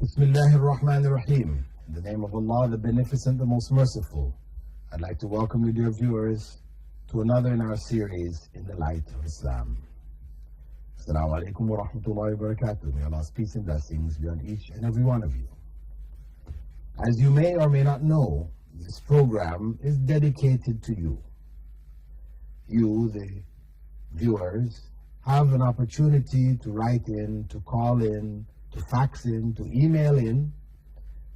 Bismillah ar-Rahman ar-Rahim. In the name of Allah, the Beneficent, the Most Merciful. I'd like to welcome you, dear viewers, to another in our series, In the Light of Islam. Assalamu alaikum wa rahmatullahi wa barakatuh. May Allah's peace and blessings be on each and every one of you. As you may or may not know, this program is dedicated to you. You, the viewers, have an opportunity to write in, to call in, to fax in, to email in,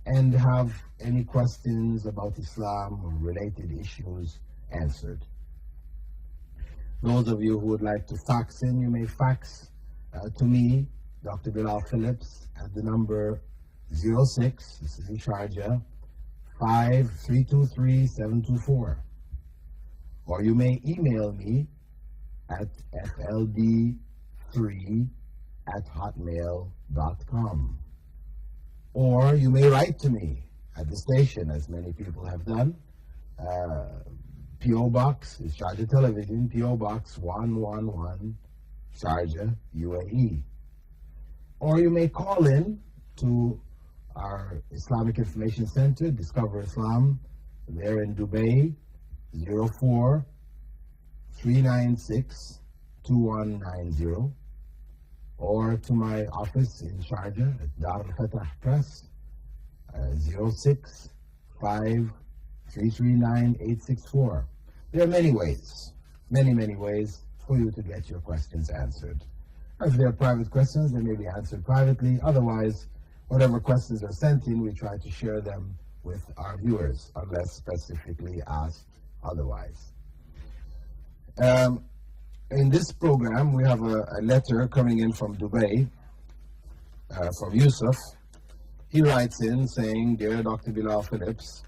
and have any questions about Islam or related issues answered. Those of you who would like to fax in, you may fax to me, Dr. Bilal Phillips, at the number 06, this is in Sharjah, 5323724. Or you may email me at fld3@hotmail.com. Or you may write to me at the station, as many people have done. P.O. Box is Sharjah Television, P.O. Box 111, Sharjah, UAE. Or you may call in to our Islamic Information Center, Discover Islam, there in Dubai, 04-396-2190, or to my office in Sharjah at Dar al-Fatah Press, 06-5339-864. There are many ways, many ways for you to get your questions answered. If they are private questions, they may be answered privately. Otherwise, whatever questions are sent in, we try to share them with our viewers, unless specifically asked otherwise. In this program, we have a letter coming in from Dubai, from Yusuf. He writes in saying, Dear Dr. Bilal Phillips,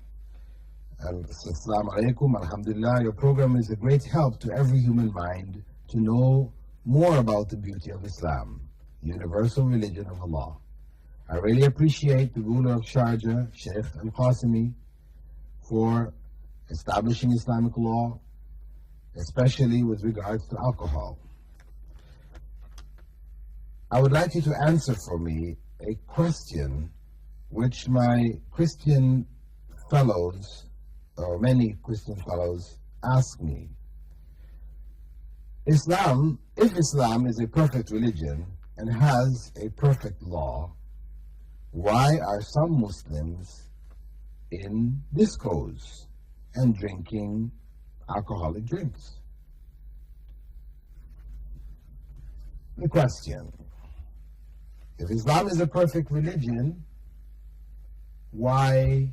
Assalamu alaikum, alhamdulillah, your program is a great help to every human mind to know more about the beauty of Islam, the universal religion of Allah. I really appreciate the ruler of Sharjah, Sheikh Al-Qasimi, for establishing Islamic law, especially with regards to alcohol. I would like you to answer for me a question which my Christian fellows, or many Christian fellows, ask me. If Islam is a perfect religion and has a perfect law, why are some Muslims in discos and drinking alcoholic drinks? The question: if Islam is a perfect religion, why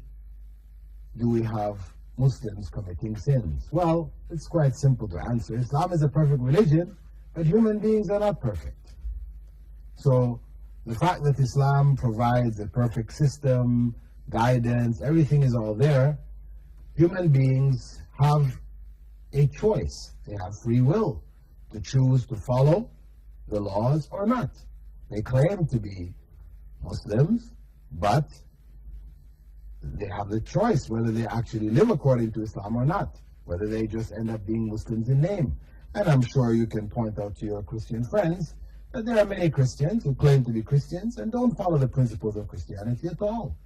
do we have Muslims committing sins? Well, it's quite simple to answer. Islam is a perfect religion, but human beings are not perfect. So the fact that Islam provides a perfect system, guidance, everything is all there, human beings have a choice. They have free will to choose to follow the laws or not. They claim to be Muslims, but they have the choice whether they actually live according to Islam or not, whether they just end up being Muslims in name. And I'm sure you can point out to your Christian friends that there are many Christians who claim to be Christians and don't follow the principles of Christianity at all.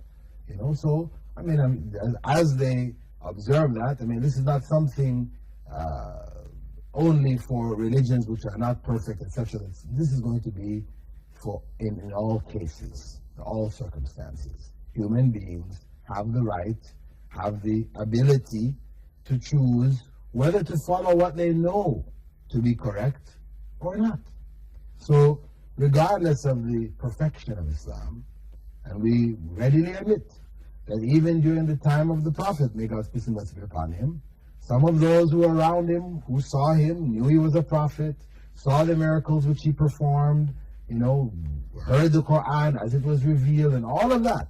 So, as they observe that, this is not something only for religions which are not perfect, etc. This is going to be for in all cases, in all circumstances. Human beings have the right, have the ability to choose whether to follow what they know to be correct or not. So, regardless of the perfection of Islam, and we readily admit that even during the time of the Prophet, may God's peace and blessings be upon him, some of those who were around him, who saw him, knew he was a prophet, saw the miracles which he performed, heard the Quran as it was revealed and all of that.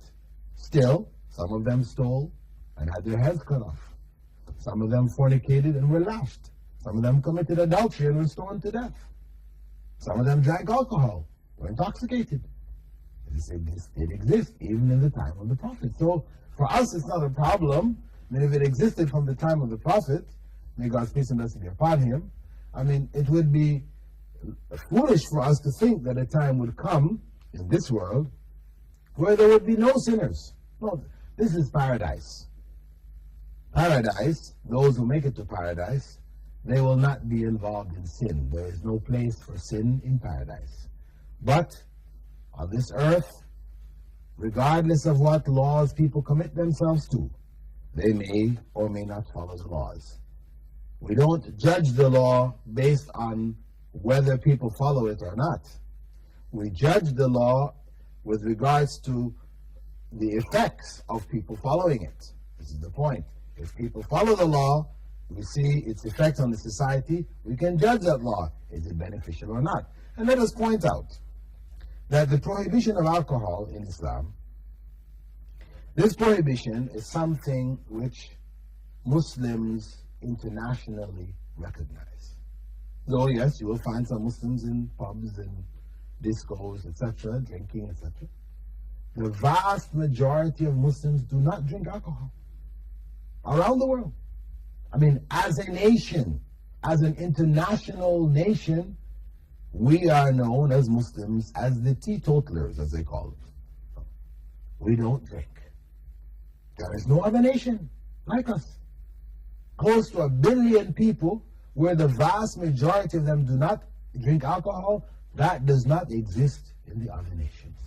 Still, some of them stole and had their heads cut off. Some of them fornicated and were lashed. Some of them committed adultery and were stoned to death. Some of them drank alcohol, were intoxicated. It exists even in the time of the Prophet. So for us, it's not a problem. If it existed from the time of the Prophet, may God's peace and blessing be upon him, it would be foolish for us to think that a time would come in this world where there would be no sinners. No, this is paradise. Paradise, those who make it to paradise, they will not be involved in sin. There is no place for sin in paradise. But on this earth, regardless of what laws people commit themselves to, they may or may not follow the laws. We don't judge the law based on whether people follow it or not. We judge the law with regards to the effects of people following it. This is the point. If people follow the law, we see its effects on the society, we can judge that law. Is it beneficial or not? And let us point out that the prohibition of alcohol in Islam, this prohibition is something which Muslims internationally recognize. Though yes, you will find some Muslims in pubs and discos, etc., drinking, etc. The vast majority of Muslims do not drink alcohol around the world. I mean, as a nation, as an international nation, we are known as Muslims as the teetotalers, as they call it. We don't drink. There is no other nation like us. Close to 1 billion people, where the vast majority of them do not drink alcohol, that does not exist in the other nations.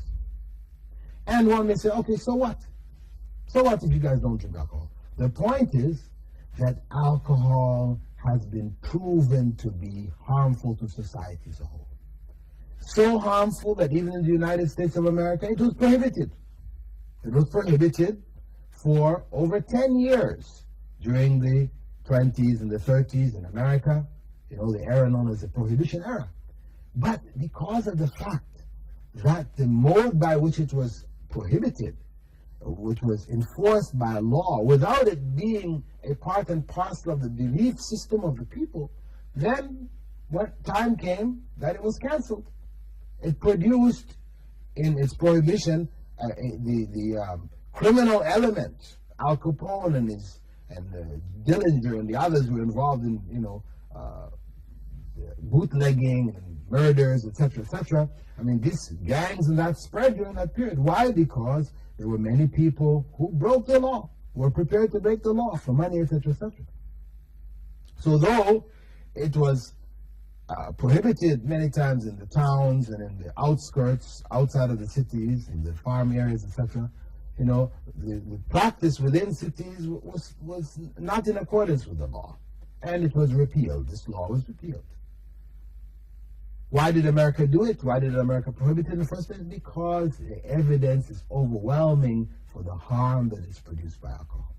And one may say, okay, so what? So what if you guys don't drink alcohol? The point is that alcohol has been proven to be harmful to society as a whole. So harmful that even in the United States of America, it was prohibited. It was prohibited for over 10 years during the 20s and the 30s in America, you know, the era known as the Prohibition era. But because of the fact that the mode by which it was prohibited, which was enforced by law, without it being a part and parcel of the belief system of the people, then when time came that it was cancelled. It produced in its prohibition the criminal element. Al Capone and Dillinger and the others who were involved in, you know, bootlegging and murders, etc., etc. I mean, these gangs and that spread during that period. Why? Because there were many people who broke the law, were prepared to break the law for money, etc., etc. So though it was prohibited many times in the towns and in the outskirts, outside of the cities, in the farm areas, etc., you know, the practice within cities was not in accordance with the law. And it was repealed. This law was repealed. Why did America do it? Why did America prohibit it in the first place? Because the evidence is overwhelming for the harm that is produced by alcohol.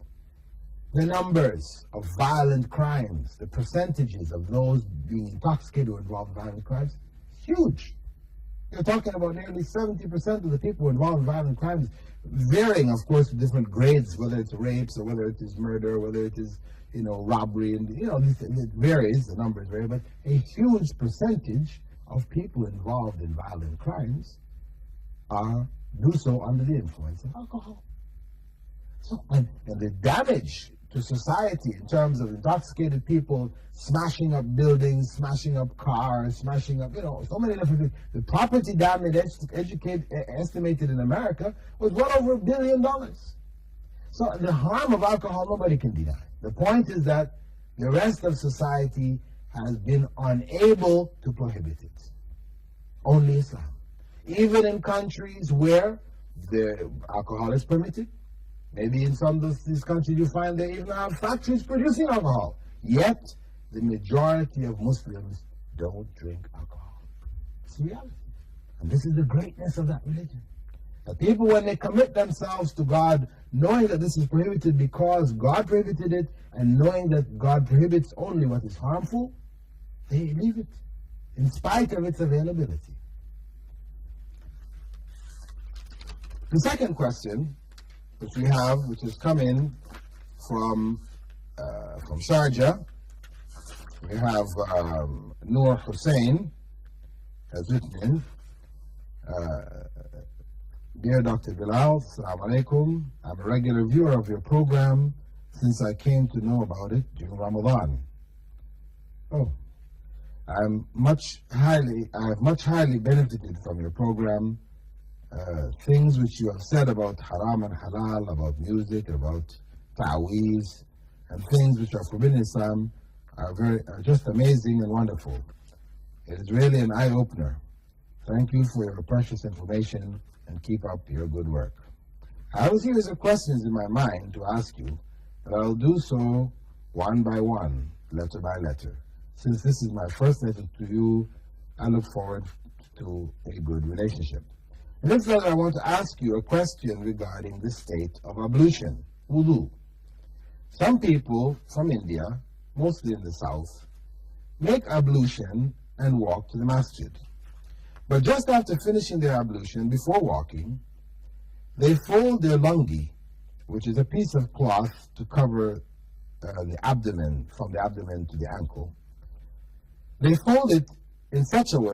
The numbers of violent crimes, the percentages of those being intoxicated or involved in violent crimes, huge. You're talking about nearly 70% of the people involved in violent crimes, varying, of course, with different grades, whether it's rapes or whether it is murder, whether it is, you know, robbery, and, you know, it varies, the numbers vary, but a huge percentage of people involved in violent crimes do so under the influence of alcohol. So, and the damage to society in terms of intoxicated people smashing up buildings, smashing up cars, smashing up, you know, so many different things. The property damage estimated in America was well over $1 billion. So the harm of alcohol, nobody can deny. The point is that the rest of society has been unable to prohibit it. Only Islam. Even in countries where the alcohol is permitted, maybe in some of these countries you find they even have factories producing alcohol. Yet, the majority of Muslims don't drink alcohol. It's the reality. And this is the greatness of that religion. The people, when they commit themselves to God, knowing that this is prohibited because God prohibited it, and knowing that God prohibits only what is harmful, they leave it, in spite of its availability. The second question which we have, which has come in from Sharjah, we have Noor Hussein has written in, Dear Dr. Bilal, Assalamu alaikum. I'm a regular viewer of your program since I came to know about it during Ramadan. I have much highly benefited from your program things which you have said about haram and halal, about music, about ta'weez, and things which are forbidden in Islam are just amazing and wonderful. It is really an eye-opener. Thank you for your precious information and keep up your good work. I have a series of questions in my mind to ask you, but I'll do so one by one, letter by letter. Since this is my first letter to you, I look forward to a good relationship. And then further, I want to ask you a question regarding the state of ablution, wudu. Some people from India, mostly in the south, make ablution and walk to the masjid. But just after finishing their ablution, before walking, they fold their lungi, which is a piece of cloth to cover the abdomen, from the abdomen to the ankle. They fold it in such a way